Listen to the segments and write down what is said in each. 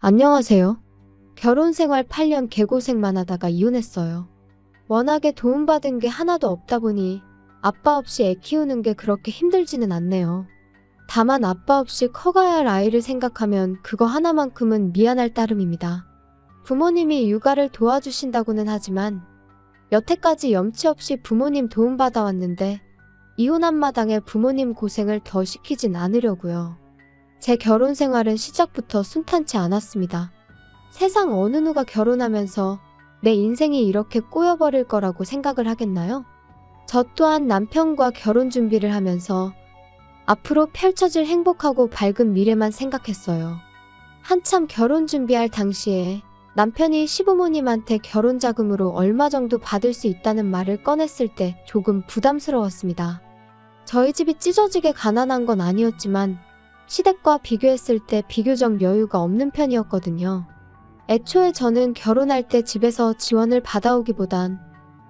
안녕하세요. 결혼 생활 8년 개고생만 하다가 이혼했어요. 워낙에 도움받은 게 하나도 없다 보니 아빠 없이 애 키우는 게 그렇게 힘들지는 않네요. 다만 아빠 없이 커가야 할 아이를 생각하면 그거 하나만큼은 미안할 따름입니다. 부모님이 육아를 도와주신다고는 하지만 여태까지 염치 없이 부모님 도움받아 왔는데 이혼한 마당에 부모님 고생을 더 시키진 않으려고요. 제 결혼 생활은 시작부터 순탄치 않았습니다. 세상 어느 누가 결혼하면서 내 인생이 이렇게 꼬여버릴 거라고 생각을 하겠나요? 저 또한 남편과 결혼 준비를 하면서 앞으로 펼쳐질 행복하고 밝은 미래만 생각했어요. 한참 결혼 준비할 당시에 남편이 시부모님한테 결혼 자금으로 얼마 정도 받을 수 있다는 말을 꺼냈을 때 조금 부담스러웠습니다. 저희 집이 찢어지게 가난한 건 아니었지만 시댁과 비교했을 때 비교적 여유가 없는 편이었거든요. 애초에 저는 결혼할 때 집에서 지원을 받아오기보단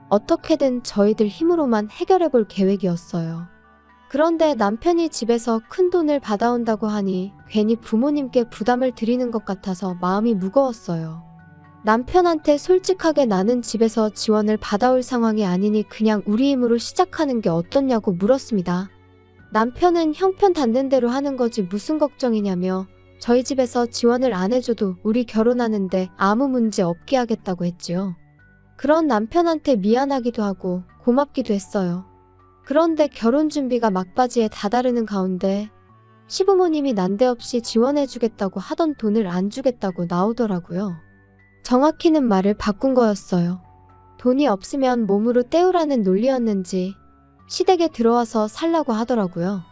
어떻게든 저희들 힘으로만 해결해 볼 계획이었어요. 그런데 남편이 집에서 큰 돈을 받아온다고 하니 괜히 부모님께 부담을 드리는 것 같아서 마음이 무거웠어요. 남편한테 솔직하게 나는 집에서 지원을 받아올 상황이 아니니 그냥 우리 힘으로 시작하는 게 어떻냐고 물었습니다. 남편은 형편 닿는 대로 하는 거지 무슨 걱정이냐며 저희 집에서 지원을 안 해줘도 우리 결혼하는데 아무 문제 없게 하겠다고 했지요. 그런 남편한테 미안하기도 하고 고맙기도 했어요. 그런데 결혼 준비가 막바지에 다다르는 가운데 시부모님이 난데없이 지원해주겠다고 하던 돈을 안 주겠다고 나오더라고요. 정확히는 말을 바꾼 거였어요. 돈이 없으면 몸으로 때우라는 논리였는지 시댁에 들어와서 살라고 하더라고요.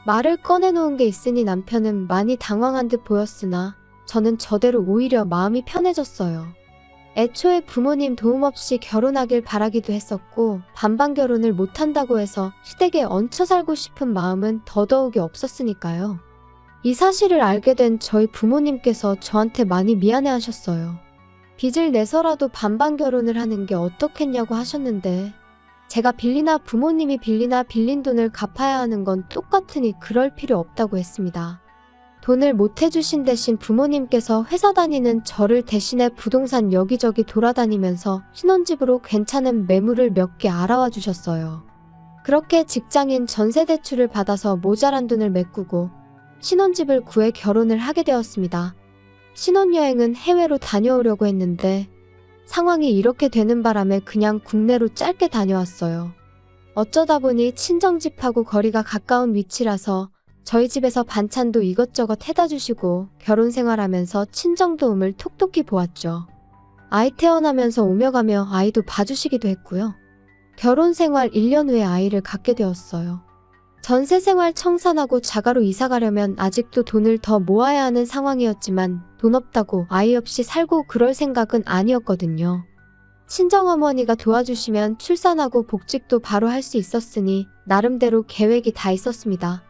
말을 꺼내놓은 게 있으니 남편은 많이 당황한 듯 보였으나 저는 저대로 오히려 마음이 편해졌어요. 애초에 부모님 도움 없이 결혼하길 바라기도 했었고 반반 결혼을 못한다고 해서 시댁에 얹혀 살고 싶은 마음은 더더욱이 없었으니까요. 이 사실을 알게 된 저희 부모님께서 저한테 많이 미안해하셨어요. 빚을 내서라도 반반 결혼을 하는 게 어떻겠냐고 하셨는데 제가 빌리나 부모님이 빌리나 빌린 돈을 갚아야 하는 건 똑같으니 그럴 필요 없다고 했습니다. 돈을 못 해주신 대신 부모님께서 회사 다니는 저를 대신해 부동산 여기저기 돌아다니면서 신혼집으로 괜찮은 매물을 몇 개 알아와 주셨어요. 그렇게 직장인 전세 대출을 받아서 모자란 돈을 메꾸고 신혼집을 구해 결혼을 하게 되었습니다. 신혼여행은 해외로 다녀오려고 했는데 상황이 이렇게 되는 바람에 그냥 국내로 짧게 다녀왔어요. 어쩌다 보니 친정집하고 거리가 가까운 위치라서 저희 집에서 반찬도 이것저것 해다 주시고 결혼 생활하면서 친정 도움을 톡톡히 보았죠. 아이 태어나면서 오며 가며 아이도 봐주시기도 했고요. 결혼 생활 1년 후에 아이를 갖게 되었어요. 전세 생활 청산하고 자가로 이사 가려면 아직도 돈을 더 모아야 하는 상황이었지만 돈 없다고 아이 없이 살고 그럴 생각은 아니었거든요. 친정어머니가 도와주시면 출산하고 복직도 바로 할 수 있었으니 나름대로 계획이 다 있었습니다.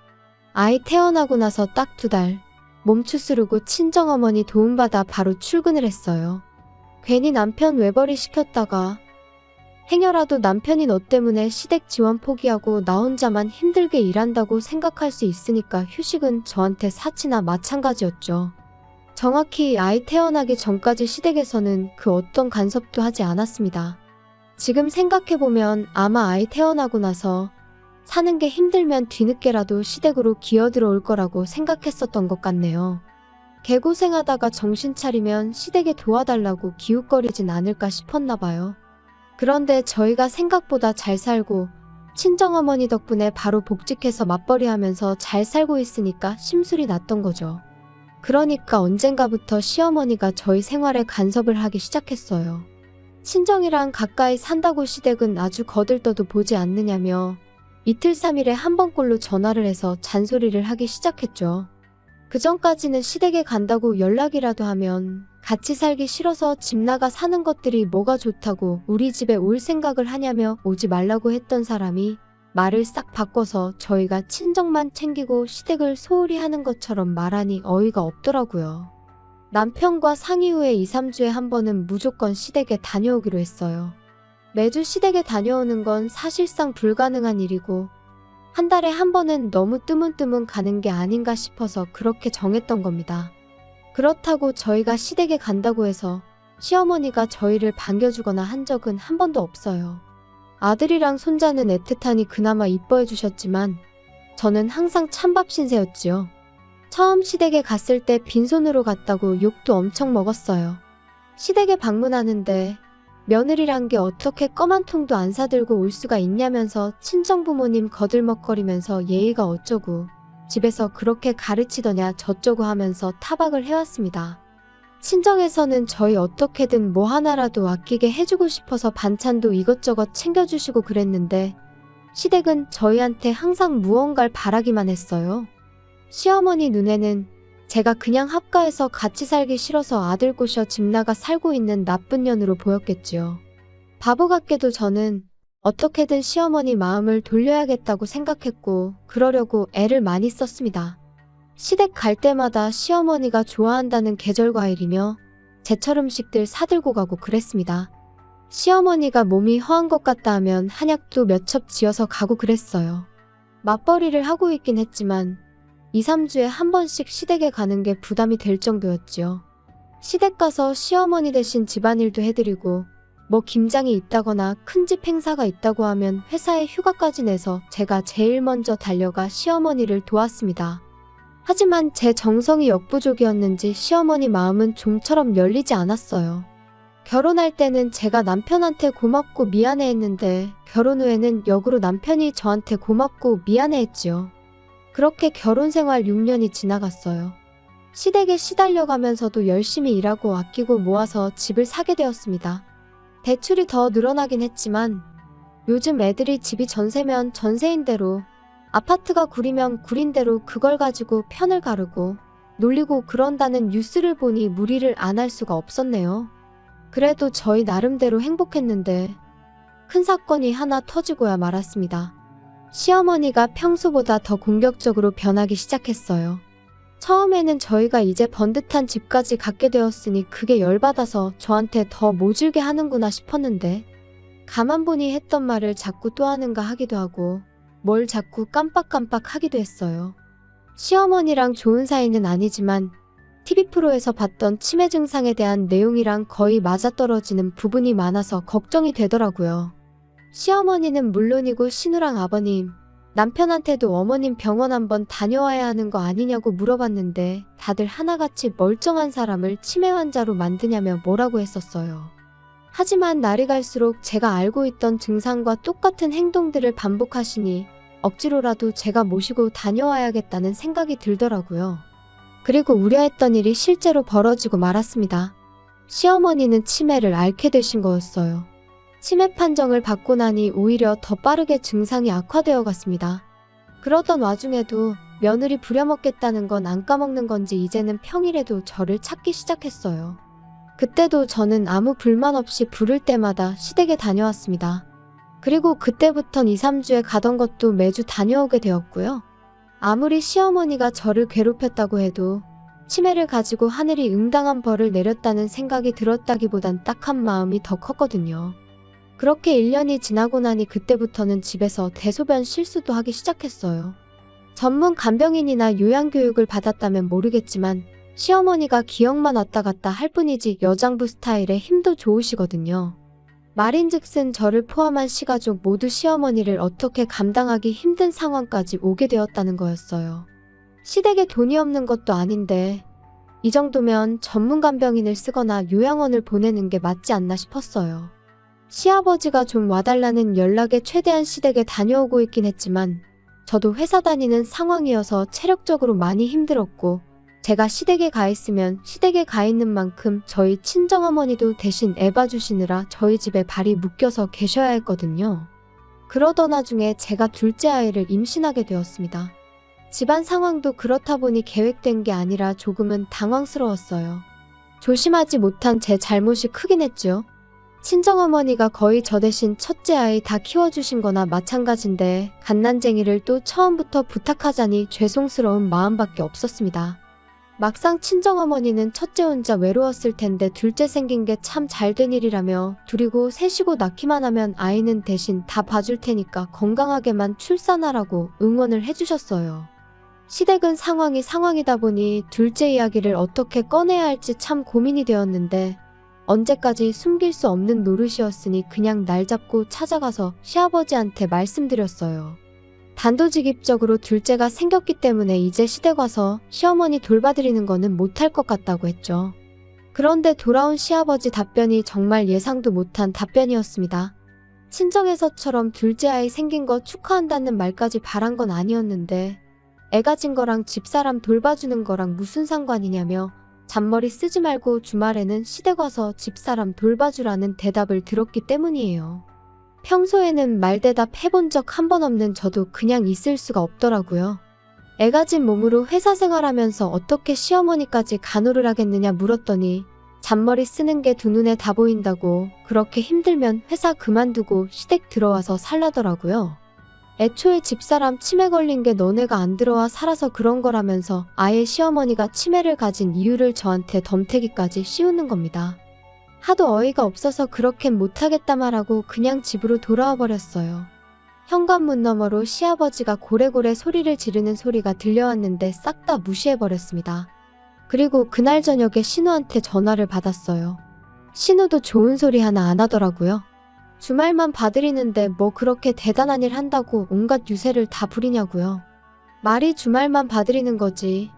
아이 태어나고 나서 딱 2달 몸 추스르고 친정어머니 도움받아 바로 출근을 했어요. 괜히 남편 외벌이 시켰다가 행여라도 남편이 너 때문에 시댁 지원 포기하고 나 혼자만 힘들게 일한다고 생각할 수 있으니까 휴식은 저한테 사치나 마찬가지였죠. 정확히 아이 태어나기 전까지 시댁에서는 그 어떤 간섭도 하지 않았습니다. 지금 생각해보면 아마 아이 태어나고 나서 사는 게 힘들면 뒤늦게라도 시댁으로 기어들어올 거라고 생각했었던 것 같네요. 개고생하다가 정신 차리면 시댁에 도와달라고 기웃거리진 않을까 싶었나 봐요. 그런데 저희가 생각보다 잘 살고 친정어머니 덕분에 바로 복직해서 맞벌이하면서 잘 살고 있으니까 심술이 났던 거죠. 그러니까 언젠가부터 시어머니가 저희 생활에 간섭을 하기 시작했어요. 친정이랑 가까이 산다고 시댁은 아주 거들떠도 보지 않느냐며 이틀 3일에 한 번꼴로 전화를 해서 잔소리를 하기 시작했죠. 그전까지는 시댁에 간다고 연락이라도 하면 같이 살기 싫어서 집 나가 사는 것들이 뭐가 좋다고 우리 집에 올 생각을 하냐며 오지 말라고 했던 사람이 말을 싹 바꿔서 저희가 친정만 챙기고 시댁을 소홀히 하는 것처럼 말하니 어이가 없더라고요. 남편과 상의 후에 2, 3주에 한 번은 무조건 시댁에 다녀오기로 했어요. 매주 시댁에 다녀오는 건 사실상 불가능한 일이고 한 달에 한 번은 너무 뜨문뜨문 가는 게 아닌가 싶어서 그렇게 정했던 겁니다. 그렇다고 저희가 시댁에 간다고 해서 시어머니가 저희를 반겨주거나 한 적은 한 번도 없어요. 아들이랑 손자는 애틋하니 그나마 이뻐해 주셨지만 저는 항상 찬밥 신세였지요. 처음 시댁에 갔을 때 빈손으로 갔다고 욕도 엄청 먹었어요. 시댁에 방문하는데 며느리란 게 어떻게 껌 한 통도 안 사들고 올 수가 있냐면서 친정부모님 거들먹거리면서 예의가 어쩌고 집에서 그렇게 가르치더냐 저쩌고 하면서 타박을 해왔습니다. 친정에서는 저희 어떻게든 뭐 하나라도 아끼게 해주고 싶어서 반찬도 이것저것 챙겨주시고 그랬는데 시댁은 저희한테 항상 무언가를 바라기만 했어요. 시어머니 눈에는 제가 그냥 합가해서 같이 살기 싫어서 아들 꼬셔 집 나가 살고 있는 나쁜 년으로 보였겠지요. 바보 같게도 저는 어떻게든 시어머니 마음을 돌려야겠다고 생각했고 그러려고 애를 많이 썼습니다. 시댁 갈 때마다 시어머니가 좋아한다는 계절과일이며 제철 음식들 사들고 가고 그랬습니다. 시어머니가 몸이 허한 것 같다 하면 한약도 몇 첩 지어서 가고 그랬어요. 맞벌이를 하고 있긴 했지만 2, 3주에 한 번씩 시댁에 가는 게 부담이 될 정도였지요. 시댁 가서 시어머니 대신 집안일도 해드리고 뭐 김장이 있다거나 큰 집 행사가 있다고 하면 회사에 휴가까지 내서 제가 제일 먼저 달려가 시어머니를 도왔습니다. 하지만 제 정성이 역부족이었는지 시어머니 마음은 좀처럼 열리지 않았어요. 결혼할 때는 제가 남편한테 고맙고 미안해했는데 결혼 후에는 역으로 남편이 저한테 고맙고 미안해했지요. 그렇게 결혼 생활 6년이 지나갔어요. 시댁에 시달려가면서도 열심히 일하고 아끼고 모아서 집을 사게 되었습니다. 대출이 더 늘어나긴 했지만 요즘 애들이 집이 전세면 전세인 대로 아파트가 구리면 구린 대로 그걸 가지고 편을 가르고 놀리고 그런다는 뉴스를 보니 무리를 안 할 수가 없었네요. 그래도 저희 나름대로 행복했는데 큰 사건이 하나 터지고야 말았습니다. 시어머니가 평소보다 더 공격적으로 변하기 시작했어요. 처음에는 저희가 이제 번듯한 집까지 갖게 되었으니 그게 열받아서 저한테 더 모질게 하는구나 싶었는데 가만 보니 했던 말을 자꾸 또 하는가 하기도 하고 뭘 자꾸 깜빡깜빡 하기도 했어요. 시어머니랑 좋은 사이는 아니지만 TV 프로에서 봤던 치매 증상에 대한 내용이랑 거의 맞아떨어지는 부분이 많아서 걱정이 되더라고요. 시어머니는 물론이고 신우랑 아버님, 남편한테도 어머님 병원 한번 다녀와야 하는 거 아니냐고 물어봤는데 다들 하나같이 멀쩡한 사람을 치매 환자로 만드냐며 뭐라고 했었어요. 하지만 날이 갈수록 제가 알고 있던 증상과 똑같은 행동들을 반복하시니 억지로라도 제가 모시고 다녀와야겠다는 생각이 들더라고요. 그리고 우려했던 일이 실제로 벌어지고 말았습니다. 시어머니는 치매를 앓게 되신 거였어요. 치매 판정을 받고 나니 오히려 더 빠르게 증상이 악화되어 갔습니다. 그러던 와중에도 며느리 부려먹겠다는 건 안 까먹는 건지 이제는 평일에도 저를 찾기 시작했어요. 그때도 저는 아무 불만 없이 부를 때마다 시댁에 다녀왔습니다. 그리고 그때부턴 2, 3주에 가던 것도 매주 다녀오게 되었고요. 아무리 시어머니가 저를 괴롭혔다고 해도 치매를 가지고 하늘이 응당한 벌을 내렸다는 생각이 들었다기보단 딱한 마음이 더 컸거든요. 그렇게 1년이 지나고 나니 그때부터는 집에서 대소변 실수도 하기 시작했어요. 전문 간병인이나 요양교육을 받았다면 모르겠지만 시어머니가 기억만 왔다 갔다 할 뿐이지 여장부 스타일에 힘도 좋으시거든요. 말인즉슨 저를 포함한 시가족 모두 시어머니를 어떻게 감당하기 힘든 상황까지 오게 되었다는 거였어요. 시댁에 돈이 없는 것도 아닌데 이 정도면 전문 간병인을 쓰거나 요양원을 보내는 게 맞지 않나 싶었어요. 시아버지가 좀 와달라는 연락에 최대한 시댁에 다녀오고 있긴 했지만 저도 회사 다니는 상황이어서 체력적으로 많이 힘들었고 제가 시댁에 가 있으면 시댁에 가 있는 만큼 저희 친정어머니도 대신 애 봐주시느라 저희 집에 발이 묶여서 계셔야 했거든요. 그러던 와중에 제가 둘째 아이를 임신하게 되었습니다. 집안 상황도 그렇다 보니 계획된 게 아니라 조금은 당황스러웠어요. 조심하지 못한 제 잘못이 크긴 했죠. 친정어머니가 거의 저 대신 첫째 아이 다 키워주신 거나 마찬가지인데 갓난쟁이를 또 처음부터 부탁하자니 죄송스러운 마음밖에 없었습니다. 막상 친정어머니는 첫째 혼자 외로웠을 텐데 둘째 생긴 게 참 잘된 일이라며 둘이고 셋이고 낳기만 하면 아이는 대신 다 봐줄 테니까 건강하게만 출산하라고 응원을 해주셨어요. 시댁은 상황이 상황이다 보니 둘째 이야기를 어떻게 꺼내야 할지 참 고민이 되었는데 언제까지 숨길 수 없는 노릇이었으니 그냥 날 잡고 찾아가서 시아버지한테 말씀드렸어요. 단도직입적으로 둘째가 생겼기 때문에 이제 시댁 와서 시어머니 돌봐드리는 거는 못할 것 같다고 했죠. 그런데 돌아온 시아버지 답변이 정말 예상도 못한 답변이었습니다. 친정에서처럼 둘째 아이 생긴 거 축하한다는 말까지 바란 건 아니었는데 애 가진 거랑 집사람 돌봐주는 거랑 무슨 상관이냐며 잔머리 쓰지 말고 주말에는 시댁 와서 집사람 돌봐주라는 대답을 들었기 때문이에요. 평소에는 말대답 해본 적 한 번 없는 저도 그냥 있을 수가 없더라고요. 애 가진 몸으로 회사 생활하면서 어떻게 시어머니까지 간호를 하겠느냐 물었더니 잔머리 쓰는 게 두 눈에 다 보인다고 그렇게 힘들면 회사 그만두고 시댁 들어와서 살라더라고요. 애초에 집사람 치매 걸린 게 너네가 안 들어와 살아서 그런 거라면서 아예 시어머니가 치매를 가진 이유를 저한테 덤태기까지 씌우는 겁니다. 하도 어이가 없어서 그렇게는 못하겠다 말하고 그냥 집으로 돌아와 버렸어요. 현관문 너머로 시아버지가 고래고래 소리를 지르는 소리가 들려왔는데 싹 다 무시해버렸습니다. 그리고 그날 저녁에 신우한테 전화를 받았어요. 신우도 좋은 소리 하나 안 하더라고요. 주말만 봐드리는데 뭐 그렇게 대단한 일 한다고 온갖 유세를 다 부리냐고요. 말이 주말만 봐드리는 거지.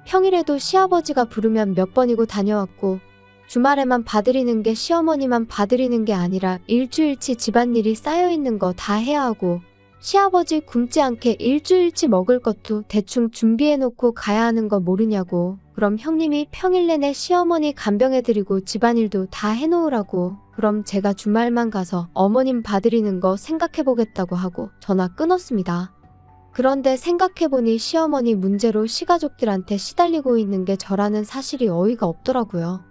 평일에도 시아버지가 부르면 몇 번이고 다녀왔고 주말에만 봐드리는 게 시어머니만 봐드리는 게 아니라 일주일치 집안일이 쌓여있는 거 다 해야 하고 시아버지 굶지 않게 일주일치 먹을 것도 대충 준비해놓고 가야 하는 거 모르냐고. 그럼 형님이 평일 내내 시어머니 간병해드리고 집안일도 다 해놓으라고. 그럼 제가 주말만 가서 어머님 봐드리는 거 생각해보겠다고 하고 전화 끊었습니다. 그런데 생각해보니 시어머니 문제로 시가족들한테 시달리고 있는 게 저라는 사실이 어이가 없더라고요.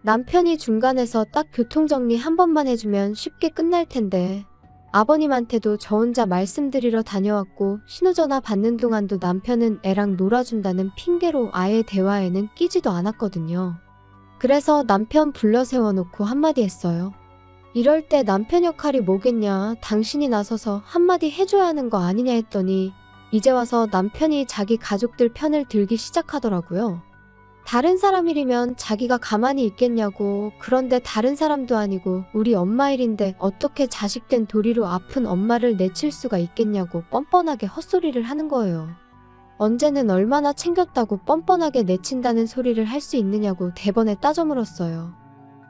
남편이 중간에서 딱 교통정리 한 번만 해주면 쉽게 끝날 텐데 아버님한테도 저 혼자 말씀드리러 다녀왔고 신호전화 받는 동안도 남편은 애랑 놀아준다는 핑계로 아예 대화에는 끼지도 않았거든요. 그래서 남편 불러 세워놓고 한마디 했어요. 이럴 때 남편 역할이 뭐겠냐, 당신이 나서서 한마디 해줘야 하는 거 아니냐 했더니 이제 와서 남편이 자기 가족들 편을 들기 시작하더라고요. 다른 사람 일이면 자기가 가만히 있겠냐고. 그런데 다른 사람도 아니고 우리 엄마 일인데 어떻게 자식된 도리로 아픈 엄마를 내칠 수가 있겠냐고 뻔뻔하게 헛소리를 하는 거예요. 언제는 얼마나 챙겼다고 뻔뻔하게 내친다는 소리를 할 수 있느냐고 대번에 따져 물었어요.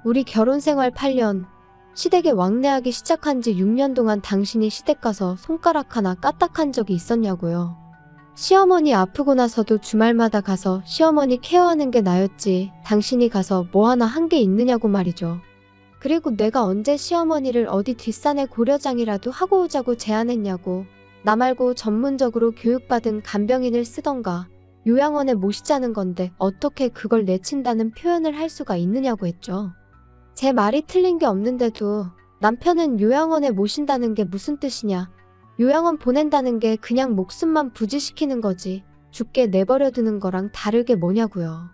우리 결혼 생활 8년, 시댁에 왕래하기 시작한 지 6년 동안 당신이 시댁 가서 손가락 하나 까딱한 적이 있었냐고요. 시어머니 아프고 나서도 주말마다 가서 시어머니 케어하는 게 나였지 당신이 가서 뭐 하나 한 게 있느냐고 말이죠. 그리고 내가 언제 시어머니를 어디 뒷산에 고려장이라도 하고 오자고 제안했냐고. 나 말고 전문적으로 교육받은 간병인을 쓰던가 요양원에 모시자는 건데 어떻게 그걸 내친다는 표현을 할 수가 있느냐고 했죠. 제 말이 틀린 게 없는데도 남편은 요양원에 모신다는 게 무슨 뜻이냐. 요양원 보낸다는 게 그냥 목숨만 부지시키는 거지 죽게 내버려두는 거랑 다르게 뭐냐고요.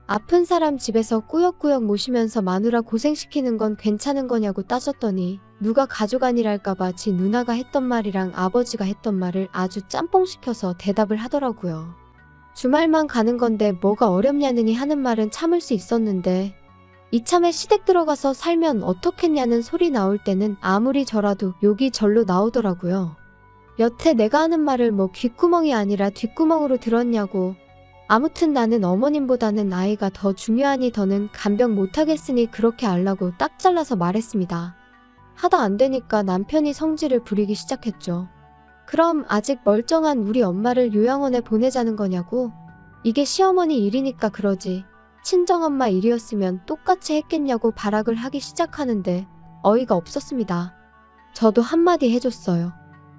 아픈 사람 집에서 꾸역꾸역 모시면서 마누라 고생시키는 건 괜찮은 거냐고 따졌더니 누가 가족 아니랄까봐 지 누나가 했던 말이랑 아버지가 했던 말을 아주 짬뽕시켜서 대답을 하더라고요. 주말만 가는 건데 뭐가 어렵냐느니 하는 말은 참을 수 있었는데 이참에 시댁 들어가서 살면 어떻겠냐는 소리 나올 때는 아무리 저라도 욕이 절로 나오더라고요. 여태 내가 하는 말을 뭐 귓구멍이 아니라 뒷구멍으로 들었냐고. 아무튼 나는 어머님보다는 아이가 더 중요하니 더는 간병 못하겠으니 그렇게 알라고 딱 잘라서 말했습니다. 하다 안 되니까 남편이 성질을 부리기 시작했죠. 그럼 아직 멀쩡한 우리 엄마를 요양원에 보내자는 거냐고. 이게 시어머니 일이니까 그러지. 친정엄마 일이었으면 똑같이 했겠냐고 발악을 하기 시작하는데 어이가 없었습니다. 저도 한마디 해줬어요.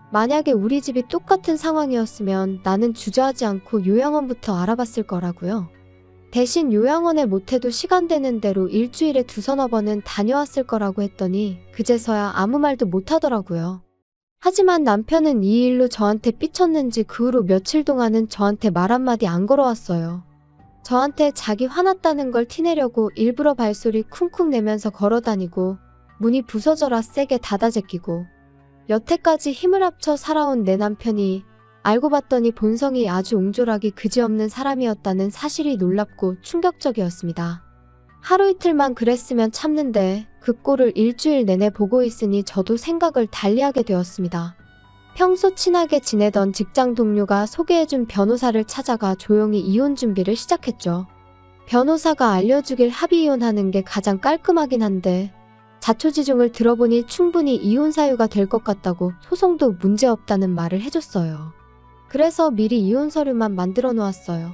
만약에 우리 집이 똑같은 상황이었으면 나는 주저하지 않고 요양원부터 알아봤을 거라고요. 대신 요양원에 못해도 시간 되는 대로 일주일에 2~3번은 다녀왔을 거라고 했더니 그제서야 아무 말도 못하더라고요. 하지만 남편은 이 일로 저한테 삐쳤는지 그 후로 며칠 동안은 저한테 말 한마디 안 걸어왔어요. 저한테 자기 화났다는 걸 티내려고 일부러 발소리 쿵쿵 내면서 걸어다니고 문이 부서져라 세게 닫아 제끼고 여태까지 힘을 합쳐 살아온 내 남편이 알고 봤더니 본성이 아주 옹졸하기 그지없는 사람이었다는 사실이 놀랍고 충격적이었습니다. 하루 이틀만 그랬으면 참는데 그 꼴을 일주일 내내 보고 있으니 저도 생각을 달리하게 되었습니다. 평소 친하게 지내던 직장 동료가 소개해준 변호사를 찾아가 조용히 이혼 준비를 시작했죠. 변호사가 알려주길 합의 이혼하는 게 가장 깔끔하긴 한데 자초지종을 들어보니 충분히 이혼 사유가 될 것 같다고 소송도 문제없다는 말을 해줬어요. 그래서 미리 이혼 서류만 만들어 놓았어요.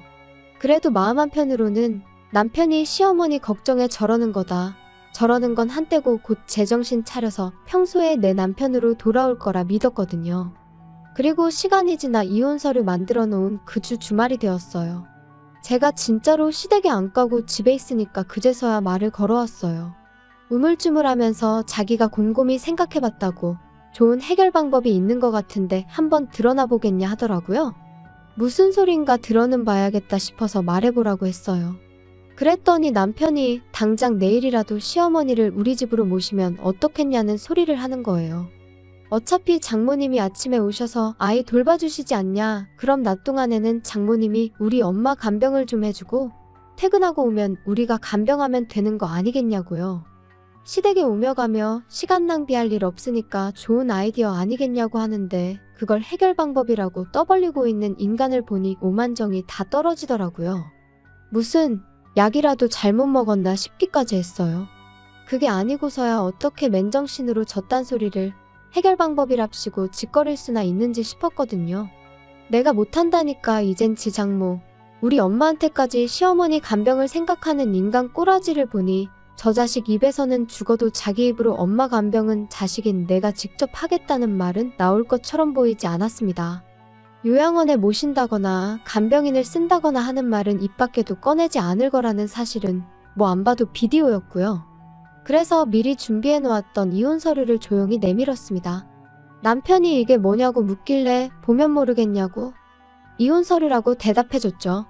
그래도 마음 한편으로는 남편이 시어머니 걱정에 저러는 거다. 저러는 건 한때고 곧 제정신 차려서 평소에 내 남편으로 돌아올 거라 믿었거든요. 그리고 시간이 지나 이혼 서류 만들어 놓은 그 주 주말이 되었어요. 제가 진짜로 시댁에 안 가고 집에 있으니까 그제서야 말을 걸어왔어요. 우물쭈물하면서 자기가 곰곰이 생각해봤다고 좋은 해결 방법이 있는 것 같은데 한번 드러나 보겠냐 하더라고요. 무슨 소린가 들어는 봐야겠다 싶어서 말해보라고 했어요. 그랬더니 남편이 당장 내일이라도 시어머니를 우리 집으로 모시면 어떻겠냐는 소리를 하는 거예요. 어차피 장모님이 아침에 오셔서 아이 돌봐주시지 않냐. 그럼 낮 동안에는 장모님이 우리 엄마 간병을 좀 해주고 퇴근하고 오면 우리가 간병하면 되는 거 아니겠냐고요. 시댁에 오며 가며 시간 낭비할 일 없으니까 좋은 아이디어 아니겠냐고 하는데 그걸 해결 방법이라고 떠벌리고 있는 인간을 보니 오만정이 다 떨어지더라고요. 무슨 약이라도 잘못 먹었나 싶기까지 했어요. 그게 아니고서야 어떻게 맨정신으로 저딴 소리를 해결 방법이랍시고 짓거릴 수나 있는지 싶었거든요. 내가 못한다니까 이젠 지 장모, 우리 엄마한테까지 시어머니 간병을 생각하는 인간 꼬라지를 보니 저 자식 입에서는 죽어도 자기 입으로 엄마 간병은 자식인 내가 직접 하겠다는 말은 나올 것처럼 보이지 않았습니다. 요양원에 모신다거나 간병인을 쓴다거나 하는 말은 입 밖에도 꺼내지 않을 거라는 사실은 뭐 안 봐도 비디오였고요. 그래서 미리 준비해 놓았던 이혼 서류를 조용히 내밀었습니다. 남편이 이게 뭐냐고 묻길래 보면 모르겠냐고 이혼 서류라고 대답해줬죠.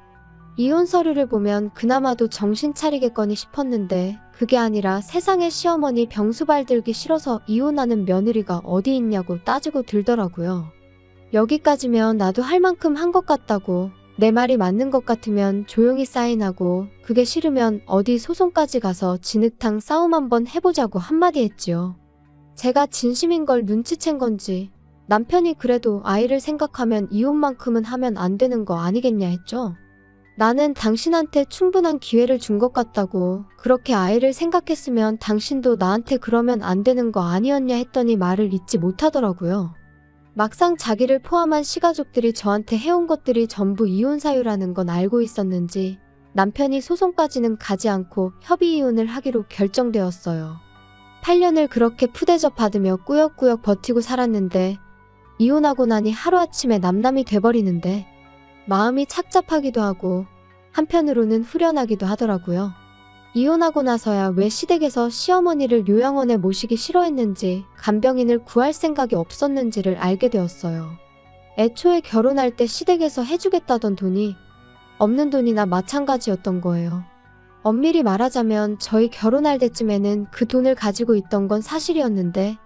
이혼 서류를 보면 그나마도 정신 차리겠거니 싶었는데 그게 아니라 세상에 시어머니 병수발 들기 싫어서 이혼하는 며느리가 어디 있냐고 따지고 들더라고요. 여기까지면 나도 할 만큼 한 것 같다고, 내 말이 맞는 것 같으면 조용히 사인하고 그게 싫으면 어디 소송까지 가서 진흙탕 싸움 한번 해보자고 한마디 했지요. 제가 진심인 걸 눈치챈 건지 남편이 그래도 아이를 생각하면 이혼만큼은 하면 안 되는 거 아니겠냐 했죠. 나는 당신한테 충분한 기회를 준 것 같다고, 그렇게 아이를 생각했으면 당신도 나한테 그러면 안 되는 거 아니었냐 했더니 말을 잇지 못하더라고요. 막상 자기를 포함한 시가족들이 저한테 해온 것들이 전부 이혼 사유라는 건 알고 있었는지 남편이 소송까지는 가지 않고 협의 이혼을 하기로 결정되었어요. 8년을 그렇게 푸대접 받으며 꾸역꾸역 버티고 살았는데 이혼하고 나니 하루아침에 남남이 돼버리는데 마음이 착잡하기도 하고 한편으로는 후련하기도 하더라고요. 이혼하고 나서야 왜 시댁에서 시어머니를 요양원에 모시기 싫어했는지, 간병인을 구할 생각이 없었는지를 알게 되었어요. 애초에 결혼할 때 시댁에서 해주겠다던 돈이 없는 돈이나 마찬가지였던 거예요. 엄밀히 말하자면 저희 결혼할 때쯤에는 그 돈을 가지고 있던 건 사실이었는데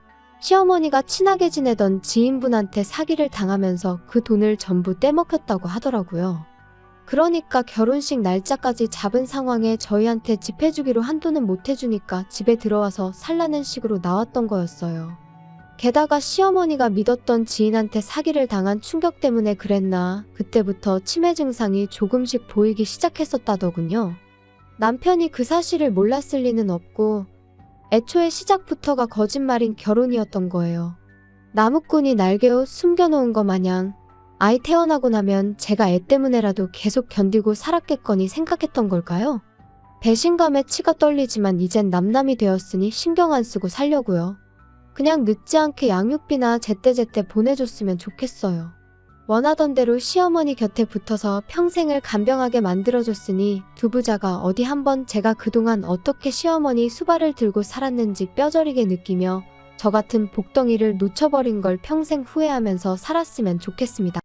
시어머니가 친하게 지내던 지인분한테 사기를 당하면서 그 돈을 전부 떼먹혔다고 하더라고요. 그러니까 결혼식 날짜까지 잡은 상황에 저희한테 집 해주기로 한 돈은 못 해주니까 집에 들어와서 살라는 식으로 나왔던 거였어요. 게다가 시어머니가 믿었던 지인한테 사기를 당한 충격 때문에 그랬나 그때부터 치매 증상이 조금씩 보이기 시작했었다더군요. 남편이 그 사실을 몰랐을 리는 없고 애초에 시작부터가 거짓말인 결혼이었던 거예요. 나무꾼이 날개옷 숨겨놓은 거 마냥 아이 태어나고 나면 제가 애 때문에라도 계속 견디고 살았겠거니 생각했던 걸까요? 배신감에 치가 떨리지만 이젠 남남이 되었으니 신경 안 쓰고 살려고요. 그냥 늦지 않게 양육비나 제때제때 보내줬으면 좋겠어요. 원하던 대로 시어머니 곁에 붙어서 평생을 간병하게 만들어줬으니 두 부자가 어디 한번 제가 그동안 어떻게 시어머니 수발을 들고 살았는지 뼈저리게 느끼며 저 같은 복덩이를 놓쳐버린 걸 평생 후회하면서 살았으면 좋겠습니다.